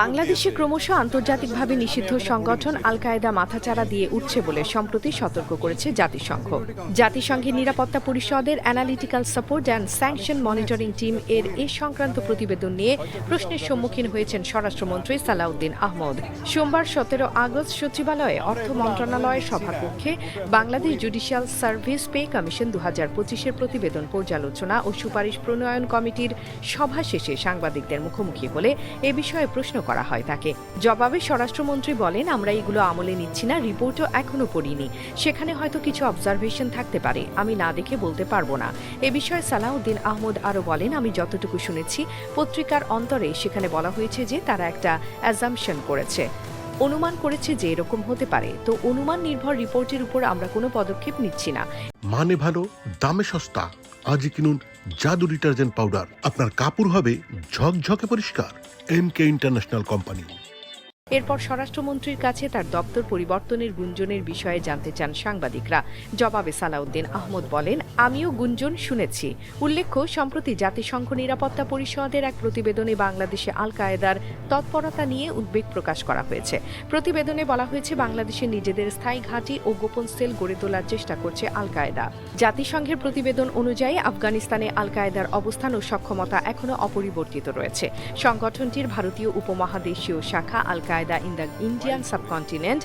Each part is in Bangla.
বাংলাদেশে ক্রমশ আন্তর্জাতিকভাবে নিষিদ্ধ সংগঠন আল কায়েদা মাথাচাড়া দিয়ে উঠছে বলে সম্প্রতি সতর্ক করেছে জাতিসংঘ। জাতিসংঘের নিরাপত্তা পরিষদের analytical support and sanction monitoring team এর এ সংক্রান্ত প্রতিবেদন নিয়ে প্রশ্নের সম্মুখীন হয়েছেন স্বরাষ্ট্রমন্ত্রী সালাউদ্দিন আহমদ। সোমবার 17 আগস্ট সচিবালয়ে অর্থ মন্ত্রণালয়ের সভাকক্ষে Bangladesh judicial service pay commission 2025-এর প্রতিবেদন পর্যালোচনা ও সুপারিশ প্রণয়ন কমিটির সভা শেষে সাংবাদিকদের মুখোমুখি হলে এ বিষয়ে প্রশ্ন করা হয় তাকে। জবাবে স্বরাষ্ট্রমন্ত্রী বলেন, আমরা এগুলো আমলে নিচ্ছি না, রিপোর্টও এখনো পড়িনি, সেখানে হয়তো কিছু অবজারভেশন থাকতে পারে, আমি না দেখে বলতে পারবো না। এ বিষয়ে সালাউদ্দিন আহমদ আরও বলেন, আমি যতটুকু শুনেছি পত্রিকার অন্তরে সেখানে বলা হয়েছে যে তারা একটা অ্যাজাম্পশন করেছে, অনুমান করেছে যে এরকম হতে পারে। তো অনুমান নির্ভর রিপোর্টের উপর আমরা কোনো পদক্ষেপ নিচ্ছি না। মানে ভালো, দামে সস্তা। আজই কিনুন জাদু ডিটারজেন্ট পাউডার, আপনার কাপড় হবে ঝকঝকে পরিষ্কার। এমকে ইন্টারন্যাশনাল কোম্পানি। এরপর স্বরাষ্ট্রমন্ত্রীর কাছে তার দপ্তর পরিবর্তনের গুঞ্জনের বিষয়ে জানতে চান সাংবাদিকরা। জবাবে সালাউদ্দিন আহমদ বলেন, আমিও গুঞ্জন শুনেছি। উল্লেখ্য, সম্প্রতি জাতিসংঘ নিরাপত্তা পরিষদের এক প্রতিবেদনে বাংলাদেশে আল কায়েদার তৎপরতা নিয়ে উদ্বেগ প্রকাশ করা হয়েছে। প্রতিবেদনে বলা হয়েছে, বাংলাদেশে নিজেদের স্থায়ী ঘাঁটি ও গোপন সেল গড়ে তোলার চেষ্টা করছে আল কায়েদা। জাতিসংঘের প্রতিবেদন অনুযায়ী আফগানিস্তানে আল কায়েদার অবস্থান ও সক্ষমতা এখনও অপরিবর্তিত রয়েছে। সংগঠনটির ভারতীয় উপমহাদেশীয় শাখা al Qaeda in the Indian subcontinent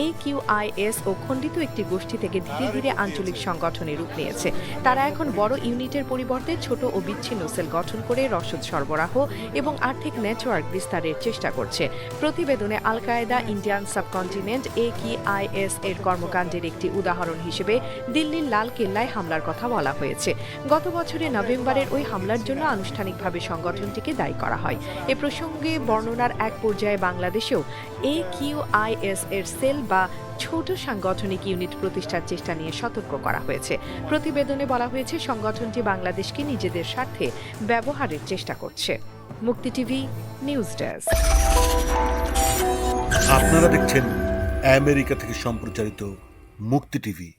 AQIS ও খণ্ডিত একটি গোষ্ঠী থেকে ধীরে ধীরে আঞ্চলিক সংগঠনে রূপ নিয়েছে। তারা এখন বড় ইউনিটের পরিবর্তে ছোট ও বিচ্ছিন্ন সেল গঠন করে রসদ সরবরাহ এবং আর্থিক নেটওয়ার্ক বিস্তারের চেষ্টা করছে। প্রতিবেদনে আল কায়েদা ইন্ডিয়ান সাবকন্টিনেন্ট AQIS এর কর্মকাণ্ডের একটি উদাহরণ হিসেবে দিল্লির লাল কেল্লায় হামলার কথা বলা হয়েছে। গত বছরের নভেম্বরের ওই হামলার জন্য আনুষ্ঠানিকভাবে সংগঠনটিকে দায়ী করা হয়। এ প্রসঙ্গে বর্ণনার এক পর্যায়ে বাংলাদেশেও AQIS এর সেল বা ছোট সাংগঠনিক ইউনিট প্রতিষ্ঠার চেষ্টা নিয়ে সতর্ক করা হয়েছে। প্রতিবেদনে বলা হয়েছে, সংগঠনটি বাংলাদেশকে নিজেদের স্বার্থে ব্যবহারের চেষ্টা করছে। মুক্তি টিভি নিউজ ডেস্ক। আপনারা দেখছেন আমেরিকা থেকে সম্প্রচারিত মুক্তি টিভি।